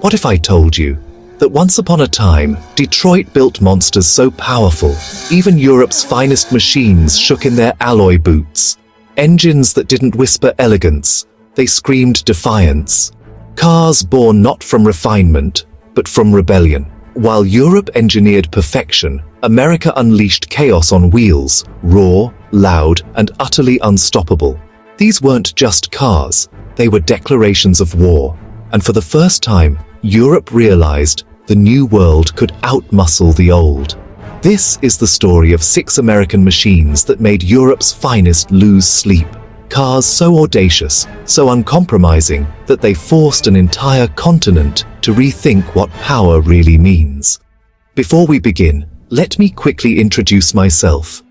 What if I told you that once upon a time, Detroit built monsters so powerful, even Europe's finest machines shook in their alloy boots. Engines that didn't whisper elegance, they screamed defiance. Cars born not from refinement, but from rebellion. While Europe engineered perfection, America unleashed chaos on wheels, raw, loud, and utterly unstoppable. These weren't just cars, they were declarations of war. And for the first time, Europe realized the new world could outmuscle the old. This is the story of 6 American machines that made Europe's finest lose sleep. Cars so audacious, so uncompromising, that they forced an entire continent to rethink what power really means. Before we begin, let me quickly introduce myself.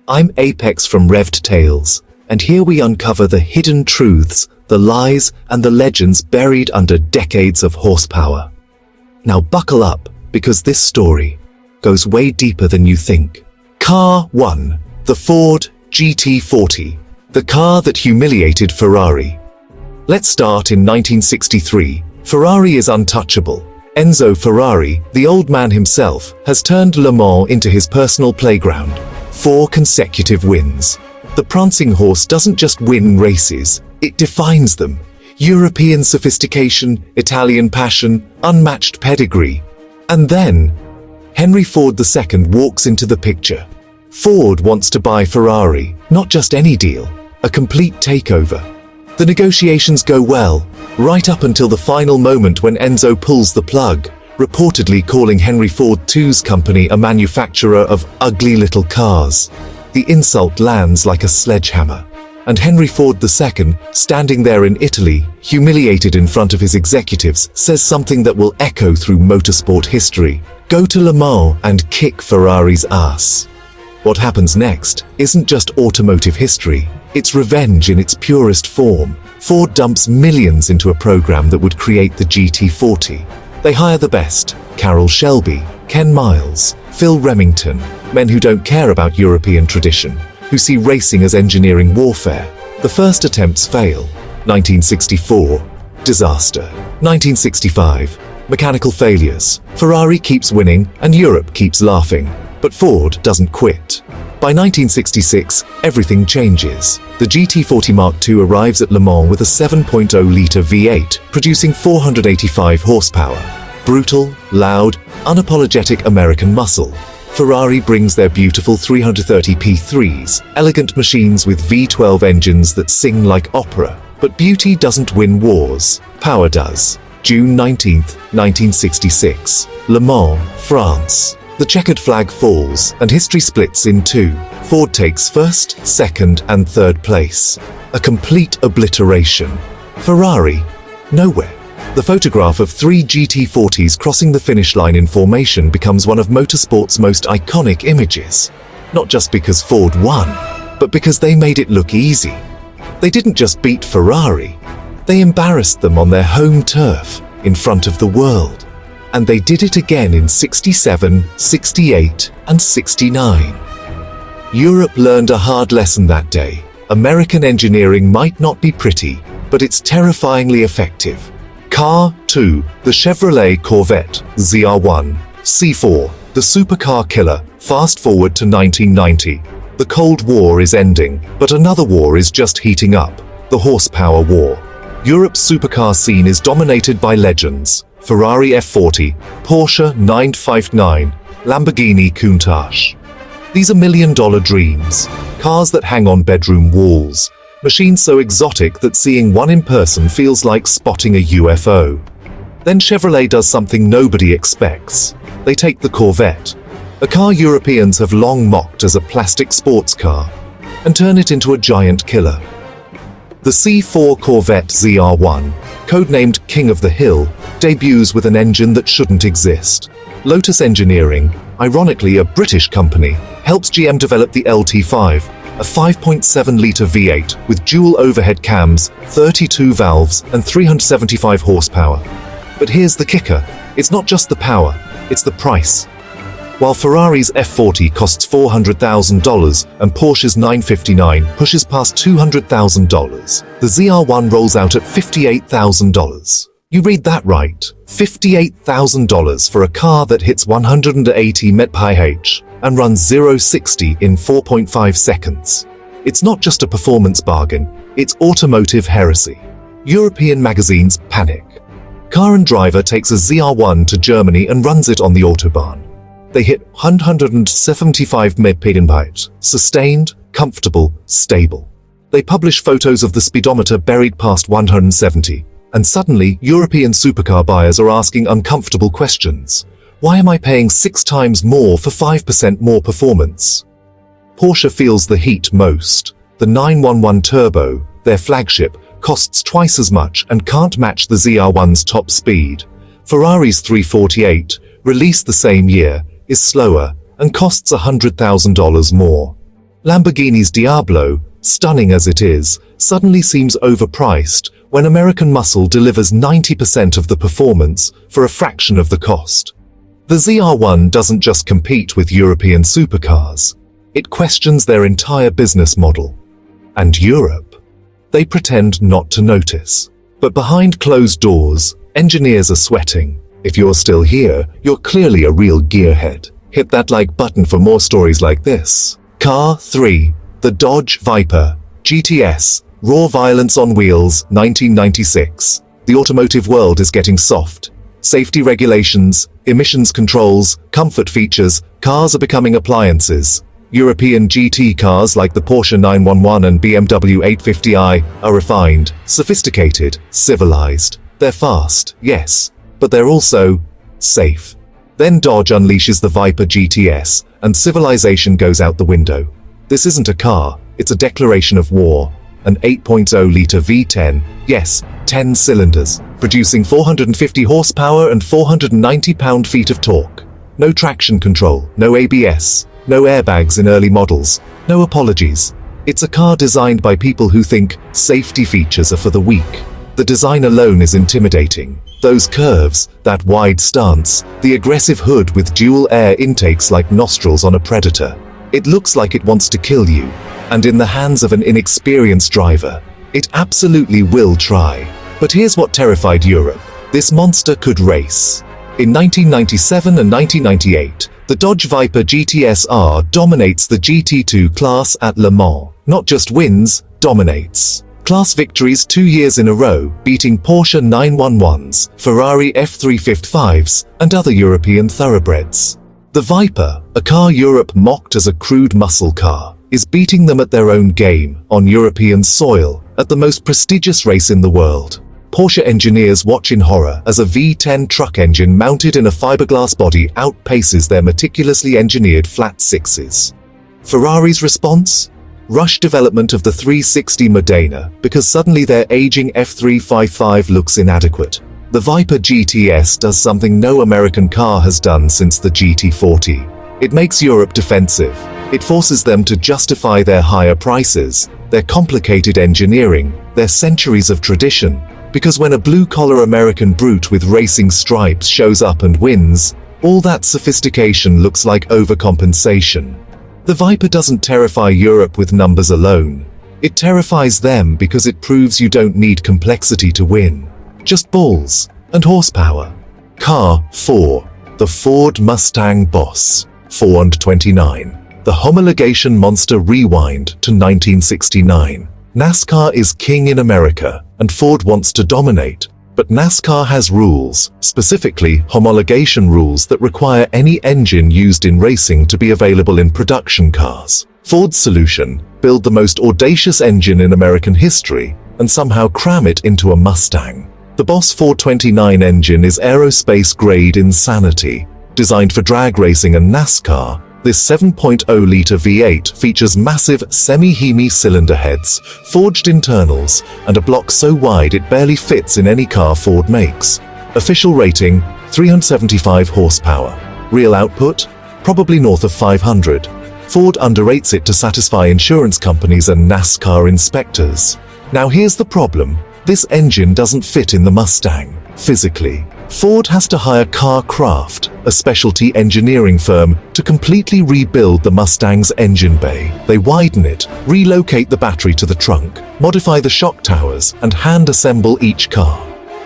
I'm Apex from Revved Tales, and here we uncover the hidden truths, the lies, and the legends buried under decades of horsepower. Now buckle up, because this story goes way deeper than you think. Car 1. The Ford GT40. The car that humiliated Ferrari. Let's start in 1963. Ferrari is untouchable. Enzo Ferrari, the old man himself, has turned Le Mans into his personal playground. 4 consecutive wins. The prancing horse doesn't just win races, it defines them. European sophistication, Italian passion, unmatched pedigree. And then, Henry Ford II walks into the picture. Ford wants to buy Ferrari, not just any deal, a complete takeover. The negotiations go well, right up until the final moment when Enzo pulls the plug, reportedly calling Henry Ford II's company a manufacturer of ugly little cars. The insult lands like a sledgehammer. And Henry Ford II, standing there in Italy, humiliated in front of his executives, says something that will echo through motorsport history. Go to Le Mans and kick Ferrari's ass. What happens next isn't just automotive history, it's revenge in its purest form. Ford dumps millions into a program that would create the GT40. They hire the best: Carroll Shelby, Ken Miles, Phil Remington, men who don't care about European tradition, who see racing as engineering warfare. The first attempts fail. 1964, disaster. 1965, mechanical failures. Ferrari keeps winning and Europe keeps laughing. But Ford doesn't quit. By 1966, everything changes. The GT40 Mark II arrives at Le Mans with a 7.0-litre V8, producing 485 horsepower. Brutal, loud, unapologetic American muscle. Ferrari brings their beautiful 330 P3s, elegant machines with V12 engines that sing like opera. But beauty doesn't win wars, power does. June 19, 1966, Le Mans, France. The checkered flag falls, and history splits in two. Ford takes first, second, and third place. A complete obliteration. Ferrari, nowhere. The photograph of 3 GT40s crossing the finish line in formation becomes one of motorsport's most iconic images. Not just because Ford won, but because they made it look easy. They didn't just beat Ferrari, they embarrassed them on their home turf, in front of the world. And they did it again in 67, 68, and 69. Europe learned a hard lesson that day. American engineering might not be pretty, but it's terrifyingly effective. Car 2, the Chevrolet Corvette ZR1. C4, the supercar killer. Fast forward to 1990. The Cold War is ending, but another war is just heating up, the horsepower war. Europe's supercar scene is dominated by legends: Ferrari F40, Porsche 959, Lamborghini Countach. These are million-dollar dreams, cars that hang on bedroom walls, machines so exotic that seeing one in person feels like spotting a UFO. Then Chevrolet does something nobody expects. They take the Corvette, a car Europeans have long mocked as a plastic sports car, and turn it into a giant killer. The C4 Corvette ZR1, codenamed King of the Hill, debuts with an engine that shouldn't exist. Lotus Engineering, ironically a British company, helps GM develop the LT5, a 5.7-litre V8 with dual overhead cams, 32 valves, and 375 horsepower. But here's the kicker: it's not just the power, it's the price. While Ferrari's F40 costs $400,000 and Porsche's 959 pushes past $200,000, the ZR1 rolls out at $58,000. You read that right. $58,000 for a car that hits 180 mph and runs 0-60 in 4.5 seconds. It's not just a performance bargain, it's automotive heresy. European magazines panic. Car and Driver takes a ZR1 to Germany and runs it on the Autobahn. They hit 175 mph, sustained, comfortable, stable. They publish photos of the speedometer buried past 170. And suddenly, European supercar buyers are asking uncomfortable questions. Why am I paying 6 times more for 5% more performance? Porsche feels the heat most. The 911 Turbo, their flagship, costs twice as much and can't match the ZR1's top speed. Ferrari's 348, released the same year, is slower and costs $100,000 more. Lamborghini's Diablo, stunning as it is, suddenly seems overpriced when American muscle delivers 90% of the performance for a fraction of the cost. The ZR1 doesn't just compete with European supercars. It questions their entire business model. And Europe? They pretend not to notice. But behind closed doors, engineers are sweating. If you're still here, you're clearly a real gearhead. Hit that like button for more stories like this. Car 3. The Dodge Viper GTS. Raw violence on wheels, 1996. The automotive world is getting soft. Safety regulations, emissions controls, comfort features, cars are becoming appliances. European GT cars like the Porsche 911 and BMW 850i are refined, sophisticated, civilized. They're fast, yes, but they're also safe. Then Dodge unleashes the Viper GTS, and civilization goes out the window. This isn't a car, it's a declaration of war. An 8.0-litre V10, yes, 10 cylinders, producing 450 horsepower and 490 pound-feet of torque. No traction control, no ABS, no airbags in early models, no apologies. It's a car designed by people who think safety features are for the weak. The design alone is intimidating. Those curves, that wide stance, the aggressive hood with dual air intakes like nostrils on a predator. It looks like it wants to kill you. And in the hands of an inexperienced driver, it absolutely will try. But here's what terrified Europe. This monster could race. In 1997 and 1998, the Dodge Viper GTS R dominates the GT2 class at Le Mans. Not just wins, dominates. Class victories 2 years in a row, beating Porsche 911s, Ferrari F355s, and other European thoroughbreds. The Viper, a car Europe mocked as a crude muscle car, is beating them at their own game, on European soil, at the most prestigious race in the world. Porsche engineers watch in horror as a V10 truck engine mounted in a fiberglass body outpaces their meticulously engineered flat sixes. Ferrari's response? Rush development of the 360 Modena, because suddenly their aging F355 looks inadequate. The Viper GTS does something no American car has done since the GT40. It makes Europe defensive. It forces them to justify their higher prices, their complicated engineering, their centuries of tradition. Because when a blue-collar American brute with racing stripes shows up and wins, all that sophistication looks like overcompensation. The Viper doesn't terrify Europe with numbers alone. It terrifies them because it proves you don't need complexity to win. Just balls and horsepower. Car 4. The Ford Mustang Boss. 429. The homologation monster rewind to 1969. NASCAR is king in America, and Ford wants to dominate. But NASCAR has rules, specifically homologation rules that require any engine used in racing to be available in production cars. Ford's solution: build the most audacious engine in American history and somehow cram it into a Mustang. The Boss 429 engine is aerospace-grade insanity. Designed for drag racing and NASCAR, this 7.0-litre V8 features massive semi-Hemi cylinder heads, forged internals, and a block so wide it barely fits in any car Ford makes. Official rating: 375 horsepower. Real output? Probably north of 500. Ford underrates it to satisfy insurance companies and NASCAR inspectors. Now here's the problem. This engine doesn't fit in the Mustang, physically. Ford has to hire Carcraft, a specialty engineering firm, to completely rebuild the Mustang's engine bay. They widen it, relocate the battery to the trunk, modify the shock towers, and hand-assemble each car.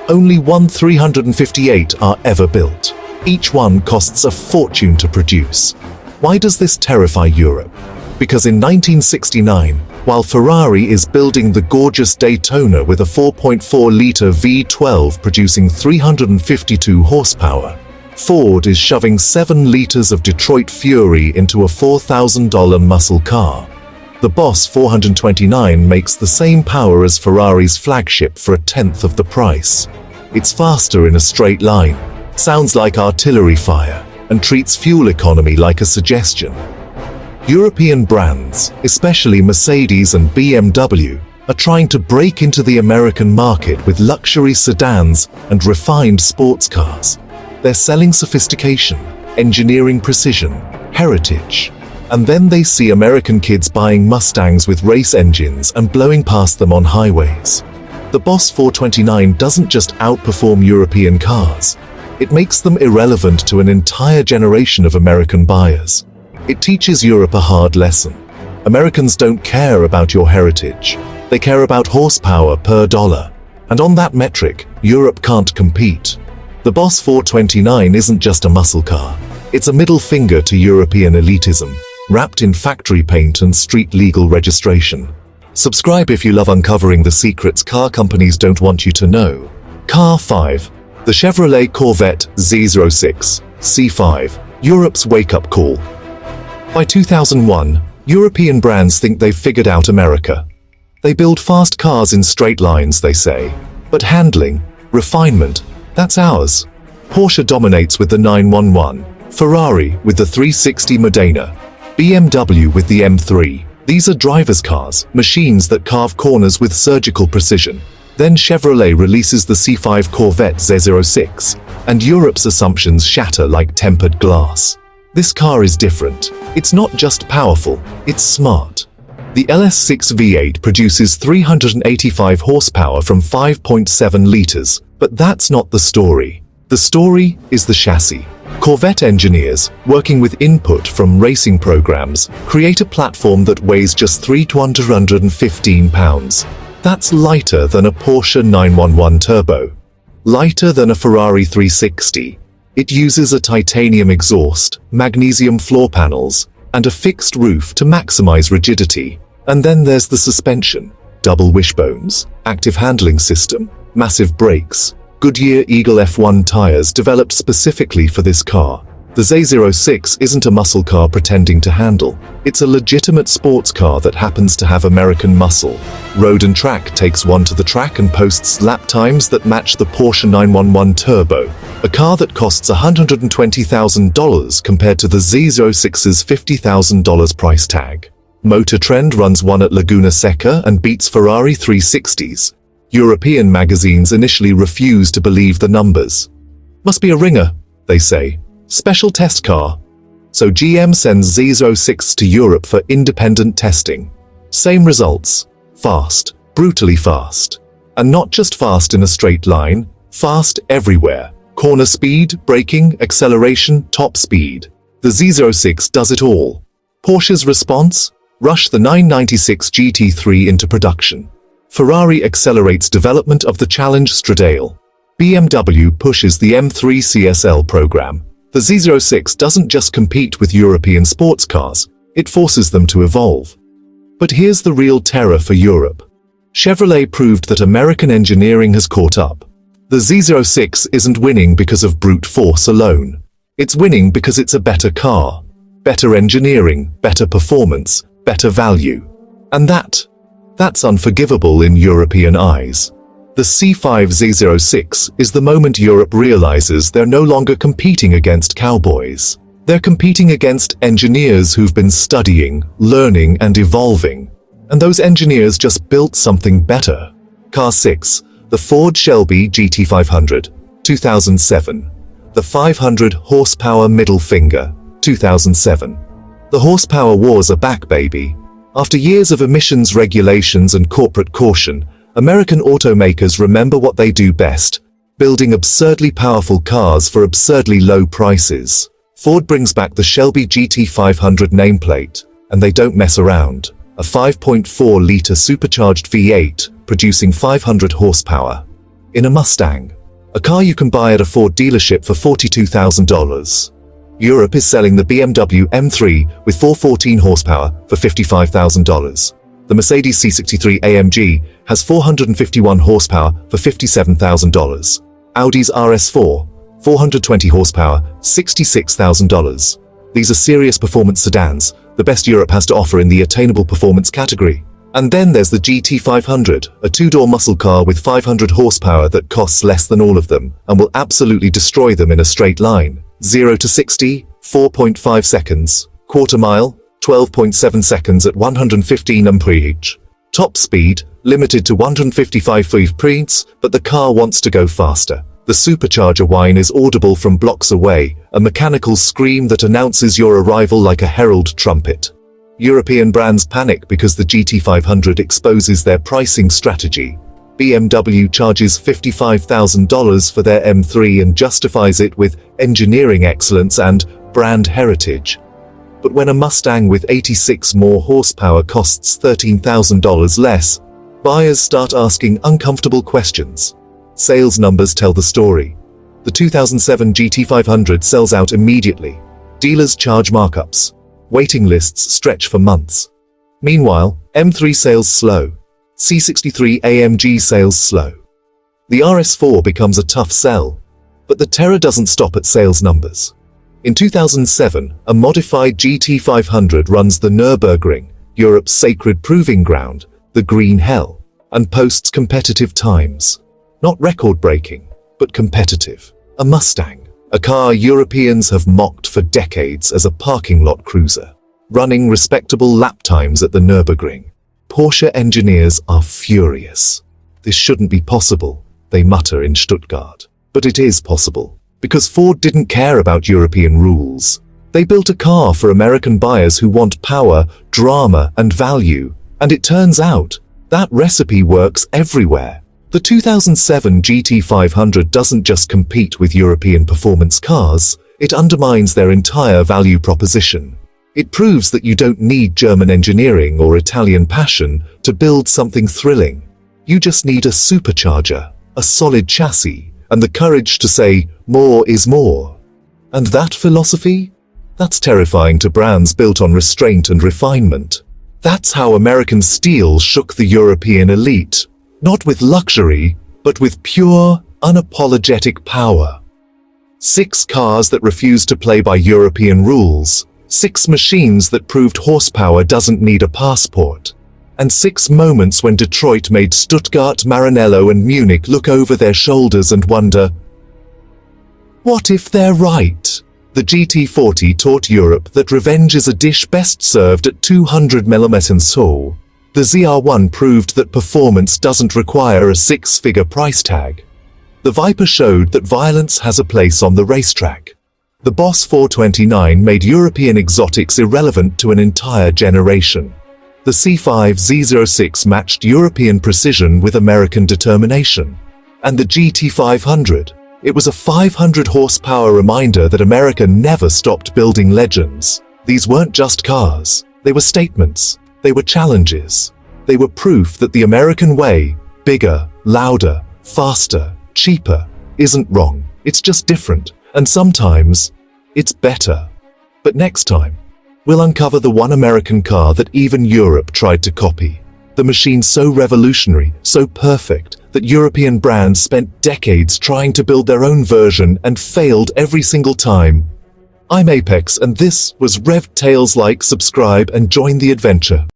Only 358 are ever built. Each one costs a fortune to produce. Why does this terrify Europe? Because in 1969, while Ferrari is building the gorgeous Daytona with a 4.4-liter V12 producing 352 horsepower, Ford is shoving 7 liters of Detroit Fury into a $4,000 muscle car. The Boss 429 makes the same power as Ferrari's flagship for a tenth of the price. It's faster in a straight line, sounds like artillery fire, and treats fuel economy like a suggestion. European brands, especially Mercedes and BMW, are trying to break into the American market with luxury sedans and refined sports cars. They're selling sophistication, engineering precision, heritage. And then they see American kids buying Mustangs with race engines and blowing past them on highways. The Boss 429 doesn't just outperform European cars. It makes them irrelevant to an entire generation of American buyers. It teaches Europe a hard lesson. Americans don't care about your heritage. They care about horsepower per dollar. And on that metric, Europe can't compete. The Boss 429 isn't just a muscle car. It's a middle finger to European elitism, wrapped in factory paint and street-legal registration. Subscribe if you love uncovering the secrets car companies don't want you to know. Car 5. The Chevrolet Corvette Z06 C5, Europe's wake-up call. By 2001, European brands think they've figured out America. They build fast cars in straight lines, they say. But handling, refinement, that's ours. Porsche dominates with the 911, Ferrari with the 360 Modena, BMW with the M3. These are driver's cars, machines that carve corners with surgical precision. Then Chevrolet releases the C5 Corvette Z06, and Europe's assumptions shatter like tempered glass. This car is different. It's not just powerful, it's smart. The LS6 V8 produces 385 horsepower from 5.7 liters, but that's not the story. The story is the chassis. Corvette engineers, working with input from racing programs, create a platform that weighs just 315 pounds. That's lighter than a Porsche 911 Turbo. Lighter than a Ferrari 360. It uses a titanium exhaust, magnesium floor panels, and a fixed roof to maximize rigidity. And then there's the suspension. Double wishbones, active handling system, massive brakes, Goodyear Eagle F1 tires developed specifically for this car. The Z06 isn't a muscle car pretending to handle. It's a legitimate sports car that happens to have American muscle. Road and Track takes one to the track and posts lap times that match the Porsche 911 Turbo, a car that costs $120,000 compared to the Z06's $50,000 price tag. Motor Trend runs one at Laguna Seca and beats Ferrari 360s. European magazines initially refuse to believe the numbers. Must be a ringer, they say. Special test car. So GM sends Z06 to Europe for independent testing. Same results. Fast. Brutally fast. And not just fast in a straight line, fast everywhere. Corner speed, braking, acceleration, top speed. The Z06 does it all. Porsche's response? Rush the 996 GT3 into production. Ferrari accelerates development of the Challenge Stradale. BMW pushes the M3 CSL program. The Z06 doesn't just compete with European sports cars, it forces them to evolve. But here's the real terror for Europe. Chevrolet proved that American engineering has caught up. The Z06 isn't winning because of brute force alone. It's winning because it's a better car. Better engineering, better performance, better value. And that's unforgivable in European eyes. The C5 Z06 is the moment Europe realizes they're no longer competing against cowboys. They're competing against engineers who've been studying, learning, and evolving. And those engineers just built something better. Car 6, the Ford Shelby GT500, 2007. The 500 horsepower middle finger, 2007. The horsepower wars are back, baby. After years of emissions regulations and corporate caution, American automakers remember what they do best, building absurdly powerful cars for absurdly low prices. Ford brings back the Shelby GT500 nameplate, and they don't mess around. A 5.4-liter supercharged V8, producing 500 horsepower. in a Mustang, a car you can buy at a Ford dealership for $42,000. Europe is selling the BMW M3 with 414 horsepower for $55,000. The Mercedes C63 AMG has 451 horsepower for $57,000. Audi's RS4, 420 horsepower, $66,000. These are serious performance sedans, the best Europe has to offer in the attainable performance category. And then there's the GT500, a two-door muscle car with 500 horsepower that costs less than all of them and will absolutely destroy them in a straight line. 0 to 60, 4.5 seconds. Quarter mile, 12.7 seconds at 115 mph. Top speed, limited to 155 mph, but the car wants to go faster. The supercharger whine is audible from blocks away, a mechanical scream that announces your arrival like a herald trumpet. European brands panic because the GT500 exposes their pricing strategy. BMW charges $55,000 for their M3 and justifies it with engineering excellence and brand heritage. But when a Mustang with 86 more horsepower costs $13,000 less, buyers start asking uncomfortable questions. Sales numbers tell the story. The 2007 GT500 sells out immediately. Dealers charge markups. Waiting lists stretch for months. Meanwhile, M3 sales slow. C63 AMG sales slow. The RS4 becomes a tough sell. But the terror doesn't stop at sales numbers. In 2007, a modified GT500 runs the Nürburgring, Europe's sacred proving ground, the Green Hell, and posts competitive times. Not record-breaking, but competitive. A Mustang, a car Europeans have mocked for decades as a parking lot cruiser, running respectable lap times at the Nürburgring. Porsche engineers are furious. This shouldn't be possible, they mutter in Stuttgart. But it is possible, because Ford didn't care about European rules. They built a car for American buyers who want power, drama, and value, and it turns out that recipe works everywhere. The 2007 GT500 doesn't just compete with European performance cars, it undermines their entire value proposition. It proves that you don't need German engineering or Italian passion to build something thrilling. You just need a supercharger, a solid chassis, and the courage to say, more is more. And that philosophy? That's terrifying to brands built on restraint and refinement. That's how American steel shook the European elite. Not with luxury, but with pure, unapologetic power. 6 cars that refused to play by European rules, 6 machines that proved horsepower doesn't need a passport, and 6 moments when Detroit made Stuttgart, Maranello, and Munich look over their shoulders and wonder, what if they're right? The GT40 taught Europe that revenge is a dish best served at 200 mm so. The ZR1 proved that performance doesn't require a 6-figure price tag. The Viper showed that violence has a place on the racetrack. The Boss 429 made European exotics irrelevant to an entire generation. The C5 Z06 matched European precision with American determination. And the GT500, it was a 500 horsepower reminder that America never stopped building legends. These weren't just cars, they were statements. They were challenges. They were proof that the American way, bigger, louder, faster, cheaper, isn't wrong. It's just different. And sometimes, it's better. But next time, we'll uncover the one American car that even Europe tried to copy. The machine so revolutionary, so perfect, that European brands spent decades trying to build their own version and failed every single time. I'm Apex and this was Revved Tales. Like, subscribe and join the adventure.